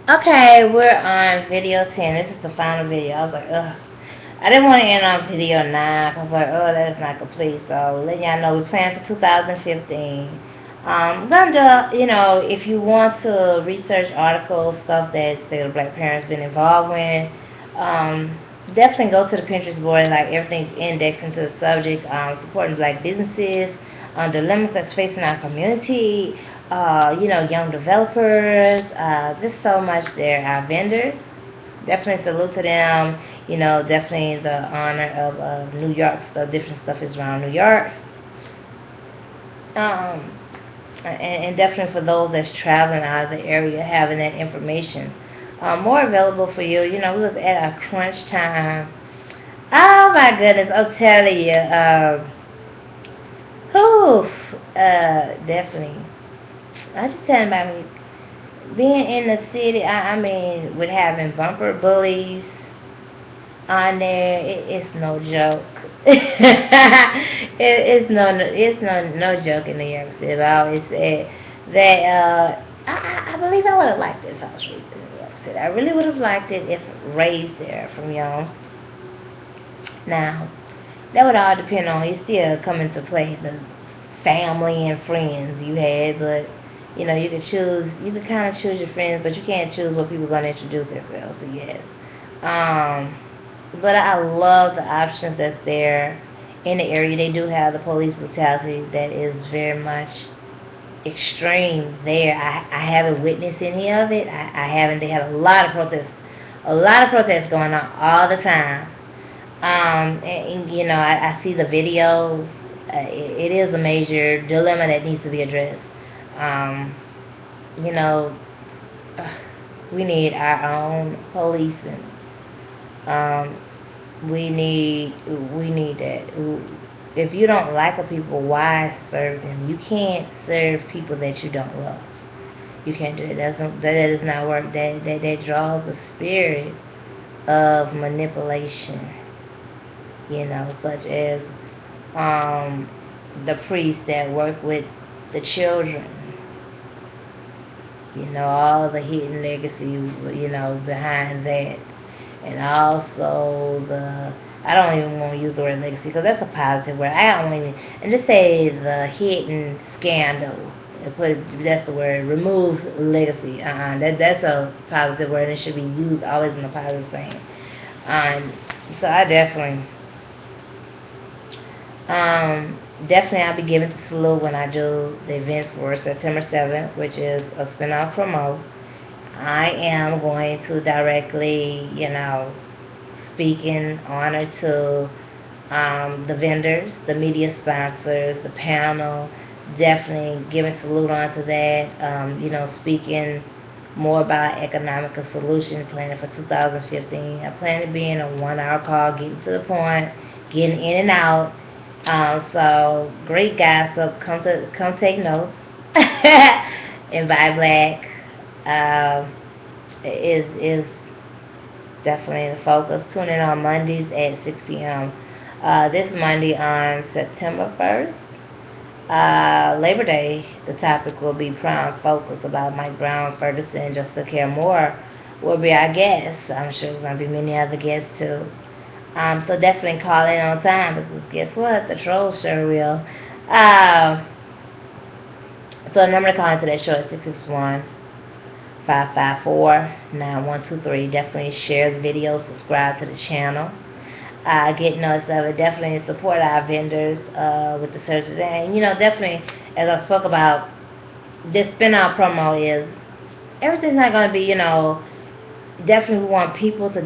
Okay, we're on video 10. This is the final video. I was like, ugh. I didn't want to end on video 9 because I was like, oh, that's not complete. So, letting y'all know we plan for 2015. Gonna do, if you want to research articles, stuff that State of Black Parents been involved with, definitely go to the Pinterest board. Like, everything's indexed into the subject, supporting black businesses, dilemmas that's facing our community, young developers, just so much there. Our vendors, definitely salute to them. Definitely the honor of New York stuff. Different stuff is around New York. Um, and definitely for those that's traveling out of the area, having that information more available for you. We was at a crunch time. Oh my goodness, I'm telling you. Whew, definitely. I was just telling about me being in the city. I mean, with having bumper bullies on there, it's no joke. It's no joke in New York City. I always say that I believe I would have liked it if I was raised in New York City. I really would have liked it if raised there from young. Now, that would all depend on you still come into play the family and friends you had, but you could kind of choose your friends, but you can't choose what people are going to introduce themselves. So yes, um, but I love the options that's there in the area. They do have the police brutality that is very much extreme there. I haven't witnessed any of it. I haven't. They had a lot of protests going on all the time. I see the videos. It is a major dilemma that needs to be addressed. Um, you know, we need our own policing. Um, we need that. If you don't like a people, why serve them? You can't serve people that you don't love. You can't do it. That does not work. That draws the spirit of manipulation. Such as the priests that work with the children. All the hidden legacy, behind that. And also I don't even want to use the word legacy because that's a positive word. I don't even, and just say the hidden scandal. That's the word. Remove legacy. That's a positive word and it should be used always in a positive thing. So I definitely I'll be giving the salute when I do the event for September 7th, which is a spin-off promo. I am going to directly, speak in honor to the vendors, the media sponsors, the panel. Definitely giving salute onto that. Speaking more about economic solution planning for 2015. I plan to be in a 1 hour call, getting to the point, getting in and out. So great guys. So come take notes. And buy black is definitely the focus. Tune in on Mondays at 6 p.m. This Monday on September 1st, Labor Day, the topic will be prime focus about Mike Brown, Ferguson, Jessica Care Moore will be our guests. I'm sure there's going to be many other guests too. So definitely call in on time because guess what? The trolls sure will. So the number to call into that show is 661-554-9123. Definitely share the video, subscribe to the channel. Get notes of it. Definitely support our vendors with the searches. And, definitely, as I spoke about, this spin-out promo is, everything's not going to be, definitely we want people to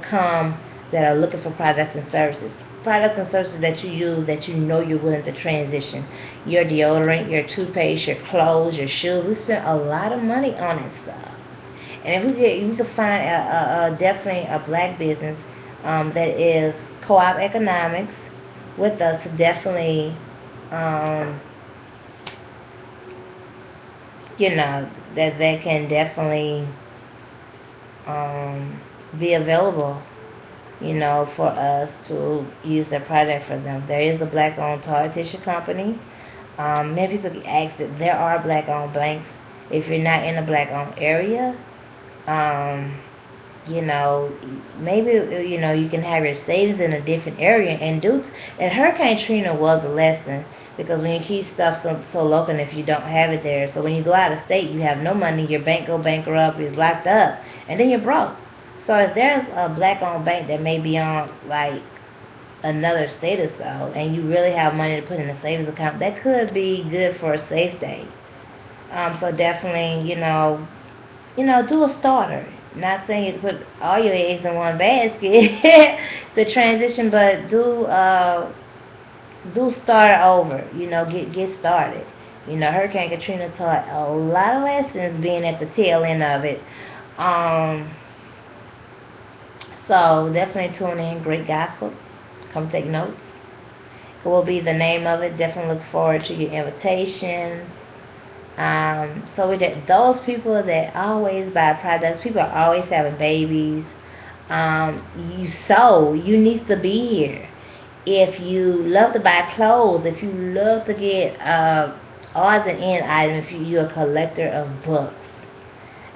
come that are looking for products and services. Products and services that you use that you're willing to transition. Your deodorant, your toothpaste, your clothes, your shoes. We spend a lot of money on that stuff. And if we could find definitely a black business that is co-op economics with us to definitely, that can definitely be available, for us to use their product for them. There is a black-owned toilet tissue company. Many people ask that there are black-owned banks. If you're not in a black-owned area, Um, you know, maybe you can have your savings in a different area and do. And Hurricane Trina was a lesson because when you keep stuff so local, and if you don't have it there, so when you go out of state, you have no money, your bank go bankrupt, is locked up, and then you're broke. So if there's a black-owned bank that may be on like another state or so, and you really have money to put in a savings account, that could be good for a safe state. So definitely, do a starter. Not saying you put all your eggs in one basket, the transition, but do start over. Get started. Hurricane Katrina taught a lot of lessons being at the tail end of it. Um, so definitely tune in. Great gospel. Come take notes. It will be the name of it. Definitely look forward to your invitation. So we did those people that always buy products. People are always having babies. You need to be here. If you love to buy clothes, if you love to get odds and end items, if you're a collector of books.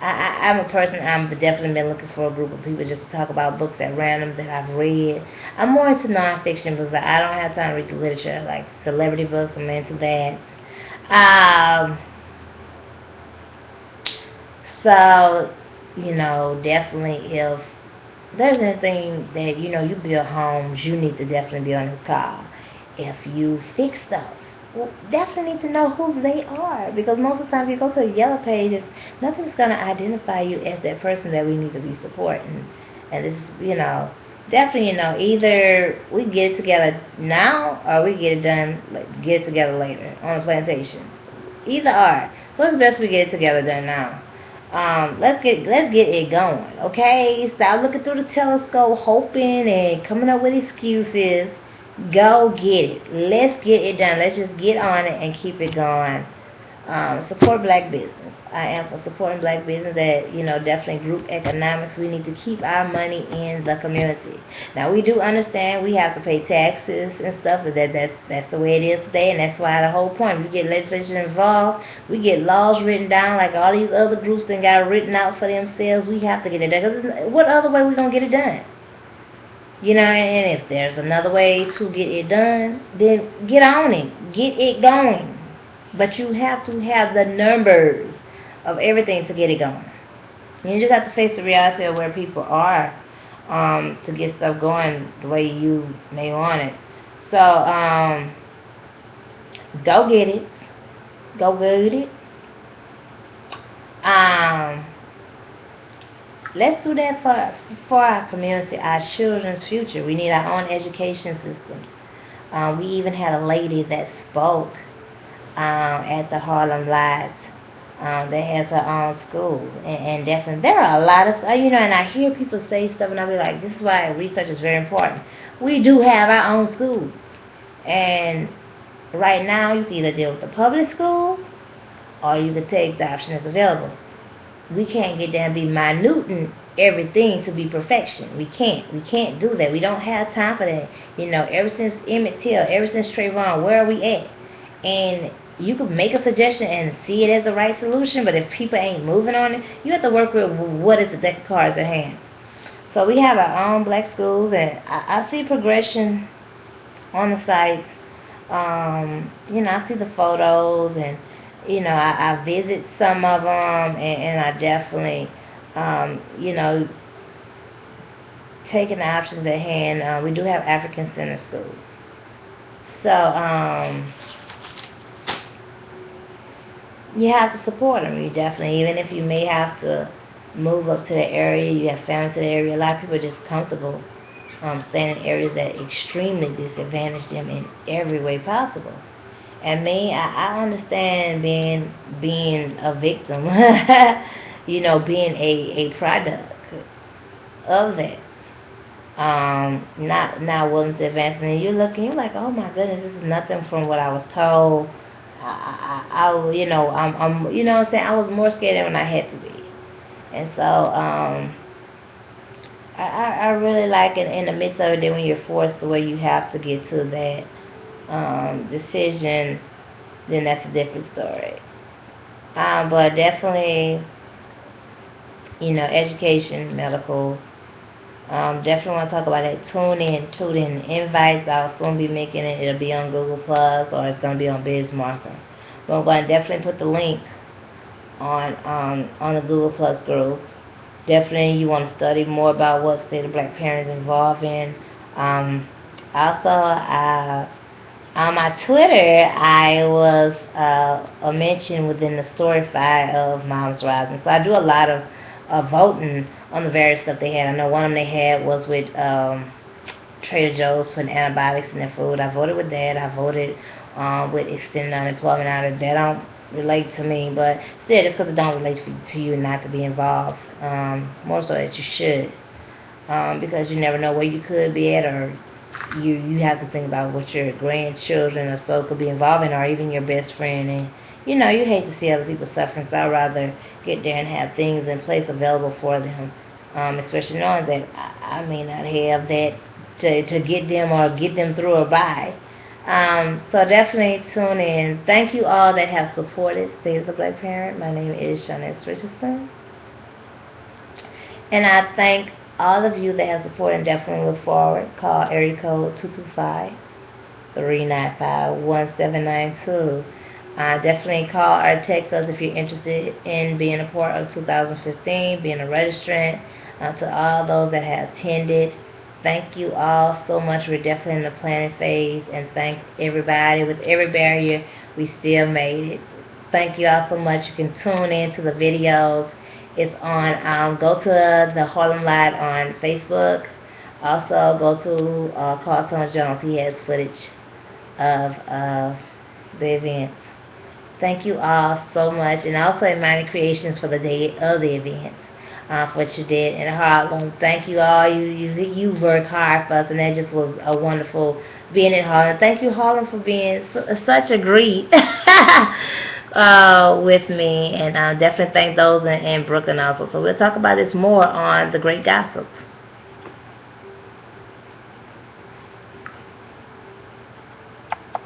I'm a person, I'm definitely been looking for a group of people just to talk about books at random that I've read. I'm more into nonfiction books. I don't have time to read the literature, like celebrity books. I'm into that. Um, So, definitely if there's anything that, you build homes, you need to definitely be on this call. If you fix stuff, well, definitely need to know who they are. Because most of the time if you go to the yellow pages, nothing's going to identify you as that person that we need to be supporting. And this is, definitely, either we get it together now or we get it done, get it together later on the plantation. Either or. So it's best we get it together done now. Let's get it going, okay? Stop looking through the telescope, hoping and coming up with excuses. Go get it. Let's get it done. Let's just get on it and keep it going. Support black business. I am for supporting black business that, definitely group economics. We need to keep our money in the community. Now, we do understand we have to pay taxes and stuff, but that's the way it is today, and that's why the whole point. We get legislation involved. We get laws written down like all these other groups that got written out for themselves. We have to get it done. Because what other way we going to get it done? And if there's another way to get it done, then get on it. Get it going. But you have to have the numbers of everything to get it going. You just have to face the reality of where people are to get stuff going the way you may want it. So, go get it. Go get it. Let's do that for our community, our children's future. We need our own education systems. We even had a lady that spoke at the Harlem Lights that has her own school. And definitely, there are a lot of, and I hear people say stuff, and I'll be like, this is why research is very important. We do have our own schools. And right now, you can either deal with the public school, or you can take the option that's available. We can't get down and be minuting everything to be perfection. We can't do that. We don't have time for that. Ever since Emmett Till, ever since Trayvon, where are we at? And you can make a suggestion and see it as the right solution, but if people ain't moving on it, you have to work with what is the deck of cards at hand. So we have our own black schools, and I see progression on the sites. I see the photos, and I visit some of them, and I definitely, taking the options at hand. We do have African Center schools. So, you have to support them. You definitely, even if you may have to move up to the area, you have family to the area. A lot of people are just comfortable staying in areas that extremely disadvantage them in every way possible. And me, I understand being a victim, being a product of that. Not willing to advance, and you're like, oh my goodness, this is nothing from what I was told. I'm I was more scared than when I had to be. And so, I really like it in the midst of it, then when you're forced to where you have to get to that decision, then that's a different story. But definitely, education, medical. Definitely want to talk about it. Tune in. Invites, I'll soon be making it. It'll be on Google Plus or it's going to be on Bizmarker. But I'm going to definitely put the link on the Google Plus group. Definitely you want to study more about what State of Black Parents involved in. Also, on my Twitter, I was a mention within the story file of Moms Rising. So I do a lot of voting on the various stuff they had. I know one of them they had was with Trader Joe's putting antibiotics in their food. I voted with that. I voted with extended unemployment hours. That don't relate to me, but still, just because it don't relate to you, not to be involved. More so that you should, because you never know where you could be at, or you have to think about what your grandchildren or so could be involved in, or even your best friend. And you hate to see other people suffering, so I'd rather get there and have things in place available for them, especially knowing that I may not have that to get them or get them through or by. So definitely tune in. Thank you all that have supported State of the Black Parent. My name is Shawness Richardson. And I thank all of you that have supported and definitely look forward. Call area code 225-395-1792. Definitely call or text us if you're interested in being a part of 2015, being a registrant. To all those that have attended, thank you all so much. We're definitely in the planning phase, and thank everybody. With every barrier, we still made it. Thank you all so much. You can tune in to the videos. It's on, go to the Harlem Live on Facebook. Also, go to Carlton Jones. He has footage of the event. Thank you all so much. And also Mighty Creations for the day of the event. For what you did in Harlem. Thank you all. You work hard for us, and that just was a wonderful being in Harlem. Thank you, Harlem, for being such a greet with me, and definitely thank those in Brooklyn also. So we'll talk about this more on The Great Gossips.